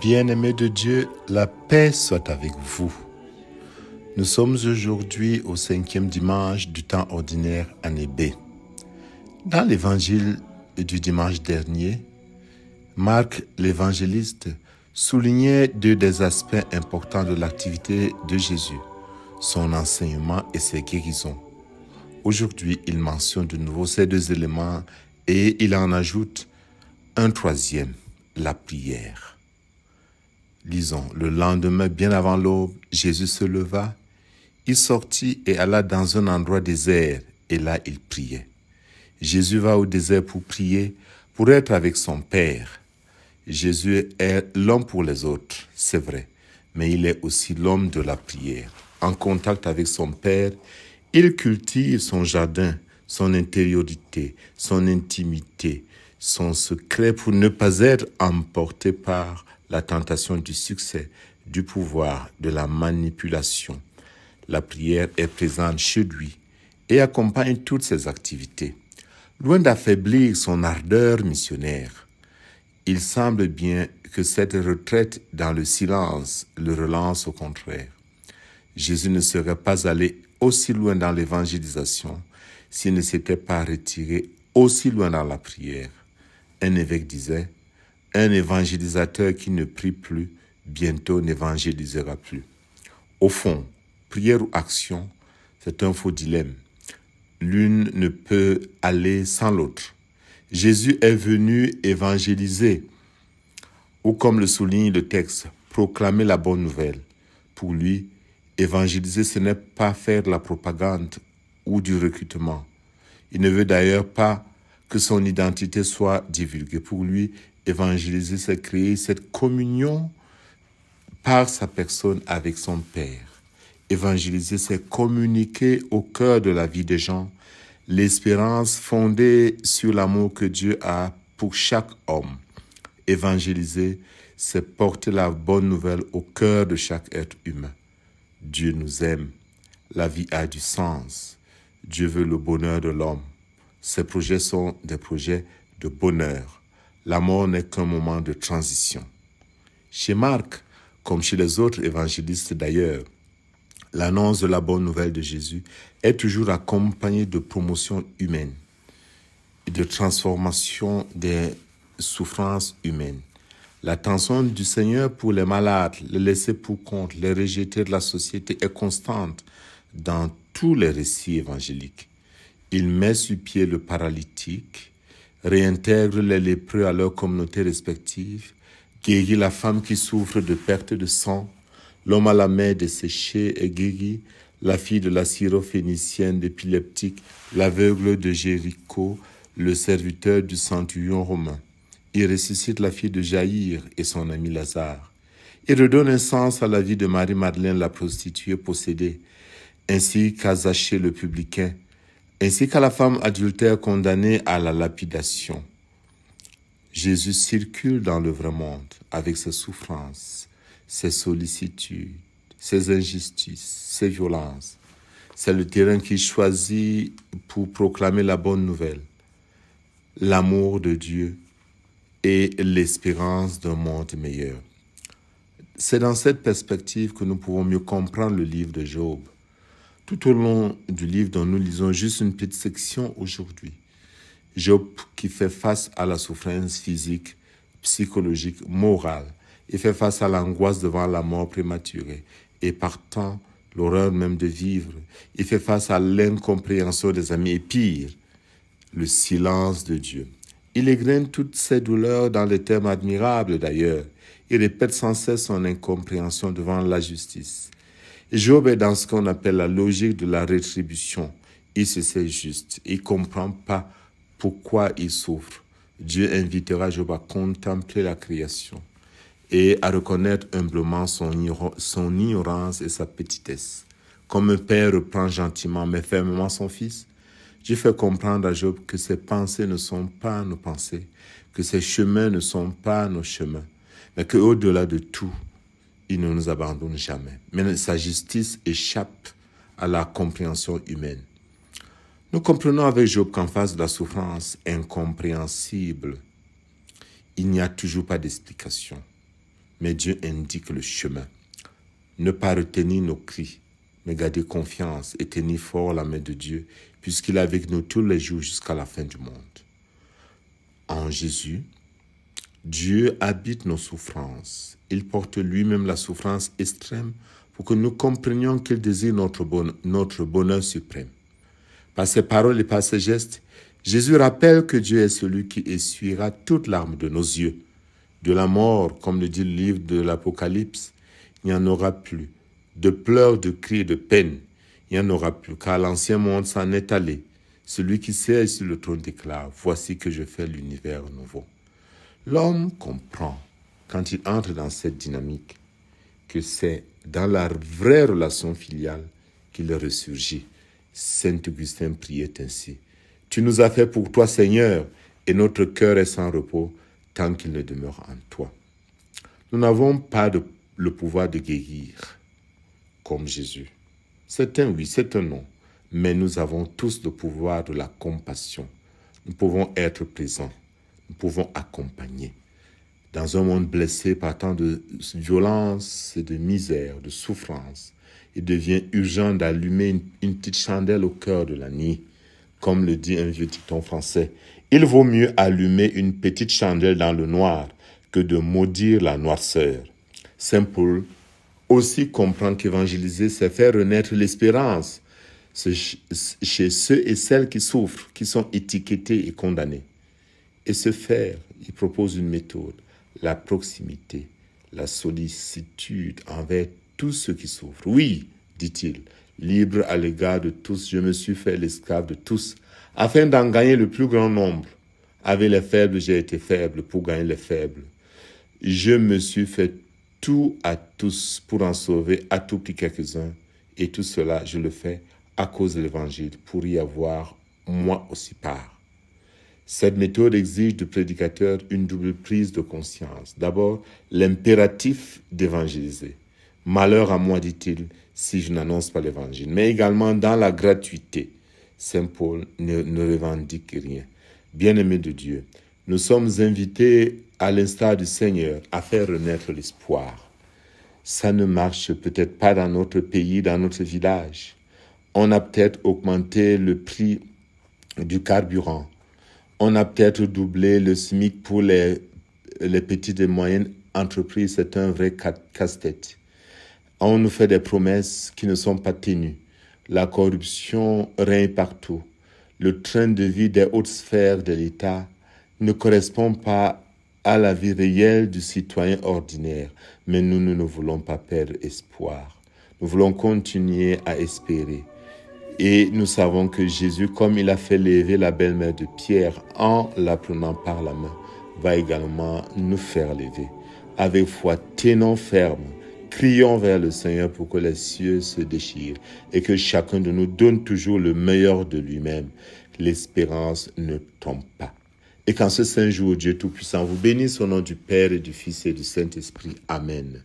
Bien-aimés de Dieu, la paix soit avec vous. Nous sommes aujourd'hui au 5e dimanche du temps ordinaire année B. Dans l'évangile du dimanche dernier, Marc l'évangéliste soulignait deux des aspects importants de l'activité de Jésus, son enseignement et ses guérisons. Aujourd'hui, il mentionne de nouveau ces deux éléments et il en ajoute un troisième, la prière. Lisons, le lendemain, bien avant l'aube, Jésus se leva, il sortit et alla dans un endroit désert, et là il priait. Jésus va au désert pour prier, pour être avec son Père. Jésus est l'homme pour les autres, c'est vrai, mais il est aussi l'homme de la prière. En contact avec son Père, il cultive son jardin, son intériorité, son intimité, son secret pour ne pas être emporté par la tentation du succès, du pouvoir, de la manipulation. La prière est présente chez lui et accompagne toutes ses activités. Loin d'affaiblir son ardeur missionnaire, il semble bien que cette retraite dans le silence le relance au contraire. Jésus ne serait pas allé aussi loin dans l'évangélisation s'il ne s'était pas retiré aussi loin dans la prière. Un évêque disait, « Un évangélisateur qui ne prie plus, bientôt n'évangélisera plus. » Au fond, prière ou action, c'est un faux dilemme. L'une ne peut aller sans l'autre. Jésus est venu évangéliser, ou comme le souligne le texte, proclamer la bonne nouvelle. Pour lui, évangéliser, ce n'est pas faire de la propagande ou du recrutement. Il ne veut d'ailleurs pas que son identité soit divulguée. Pour lui, évangéliser, c'est créer cette communion par sa personne avec son Père. Évangéliser, c'est communiquer au cœur de la vie des gens l'espérance fondée sur l'amour que Dieu a pour chaque homme. Évangéliser, c'est porter la bonne nouvelle au cœur de chaque être humain. Dieu nous aime. La vie a du sens. Dieu veut le bonheur de l'homme. Ces projets sont des projets de bonheur. La mort n'est qu'un moment de transition. Chez Marc, comme chez les autres évangélistes d'ailleurs, l'annonce de la bonne nouvelle de Jésus est toujours accompagnée de promotion humaine et de transformation des souffrances humaines. L'attention du Seigneur pour les malades, les laissés pour compte, les rejetés de la société est constante dans tous les récits évangéliques. Il met sur pied le paralytique, réintègre les lépreux à leur communauté respective, guérit la femme qui souffre de perte de sang, l'homme à la main desséchée est guéri, la fille de la syrophénicienne d'épileptique, l'aveugle de Jéricho, le serviteur du centurion romain. Il ressuscite la fille de Jaïr et son ami Lazare. Il redonne un sens à la vie de Marie-Madeleine, la prostituée possédée, ainsi qu'à Zachée le publicain, ainsi qu'à la femme adultère condamnée à la lapidation. Jésus circule dans le vrai monde avec ses souffrances, ses sollicitudes, ses injustices, ses violences. C'est le terrain qu'il choisit pour proclamer la bonne nouvelle, l'amour de Dieu et l'espérance d'un monde meilleur. C'est dans cette perspective que nous pouvons mieux comprendre le livre de Job. Tout au long du livre dont nous lisons juste une petite section aujourd'hui, Job qui fait face à la souffrance physique, psychologique, morale, il fait face à l'angoisse devant la mort prématurée et partant l'horreur même de vivre. Il fait face à l'incompréhension des amis et pire, le silence de Dieu. Il égrène toutes ces douleurs dans les termes admirables d'ailleurs. Il répète sans cesse son incompréhension devant la justice. Job est dans ce qu'on appelle la logique de la rétribution. Il se sait juste. Il ne comprend pas pourquoi il souffre. Dieu invitera Job à contempler la création et à reconnaître humblement son ignorance et sa petitesse. Comme un père reprend gentiment mais fermement son fils, Dieu fait comprendre à Job que ses pensées ne sont pas nos pensées, que ses chemins ne sont pas nos chemins, mais qu'au-delà de tout, il ne nous abandonne jamais. Mais sa justice échappe à la compréhension humaine. Nous comprenons avec Job qu'en face de la souffrance incompréhensible, il n'y a toujours pas d'explication. mais Dieu indique le chemin. Ne pas retenir nos cris, mais garder confiance et tenir fort la main de Dieu, puisqu'il est avec nous tous les jours jusqu'à la fin du monde. En Jésus, Dieu habite nos souffrances. Il porte lui-même la souffrance extrême pour que nous comprenions qu'il désire notre bonheur suprême. Par ses paroles et par ses gestes, Jésus rappelle que Dieu est celui qui essuiera toute larme de nos yeux. De la mort, comme le dit le livre de l'Apocalypse, il n'y en aura plus. De pleurs, de cris et de peine, il n'y en aura plus, car l'ancien monde s'en est allé. Celui qui siège sur le trône déclare, « Voici que je fais l'univers nouveau. » L'homme comprend, quand il entre dans cette dynamique, que c'est dans la vraie relation filiale qu'il ressurgit. Saint Augustin priait ainsi. « Tu nous as fait pour toi, Seigneur, et notre cœur est sans repos tant qu'il ne demeure en toi. » Nous n'avons pas le pouvoir de guérir comme Jésus. C'est un oui, c'est un non, mais nous avons tous le pouvoir de la compassion. Nous pouvons être présents, nous pouvons accompagner. Dans un monde blessé par tant de violence et de misère, de souffrance, il devient urgent d'allumer une petite chandelle au cœur de la nuit. Comme le dit un vieux dicton français, il vaut mieux allumer une petite chandelle dans le noir que de maudire la noirceur. Saint Paul aussi comprend qu'évangéliser, c'est faire renaître l'espérance chez ceux et celles qui souffrent, qui sont étiquetés et condamnés. Et ce faire, il propose une méthode, la proximité, la sollicitude envers tous ceux qui souffrent. Oui, dit-il, libre à l'égard de tous, je me suis fait l'esclave de tous, afin d'en gagner le plus grand nombre. Avec les faibles, j'ai été faible pour gagner les faibles. Je me suis fait tout à tous pour en sauver à tout prix quelques-uns. Et tout cela, je le fais à cause de l'Évangile, pour y avoir moi aussi part. Cette méthode exige du prédicateur une double prise de conscience. D'abord, l'impératif d'évangéliser. Malheur à moi, dit-il, si je n'annonce pas l'Évangile. Mais également dans la gratuité. Saint Paul ne revendique rien. Bien-aimés de Dieu, nous sommes invités, à l'instar du Seigneur, à faire renaître l'espoir. Ça ne marche peut-être pas dans notre pays, dans notre village. On a peut-être augmenté le prix du carburant. On a peut-être doublé le SMIC pour les petites et moyennes entreprises. C'est un vrai casse-tête. On nous fait des promesses qui ne sont pas tenues. La corruption règne partout. Le train de vie des hautes sphères de l'État ne correspond pas à la vie réelle du citoyen ordinaire. Mais nous ne voulons pas perdre espoir. Nous voulons continuer à espérer. Et nous savons que Jésus, comme il a fait lever la belle-mère de Pierre en la prenant par la main, va également nous faire lever. Avec foi, tenons ferme, crions vers le Seigneur pour que les cieux se déchirent et que chacun de nous donne toujours le meilleur de lui-même. L'espérance ne tombe pas. Et qu'en ce saint jour, Dieu Tout-Puissant vous bénisse au nom du Père et du Fils et du Saint-Esprit. Amen.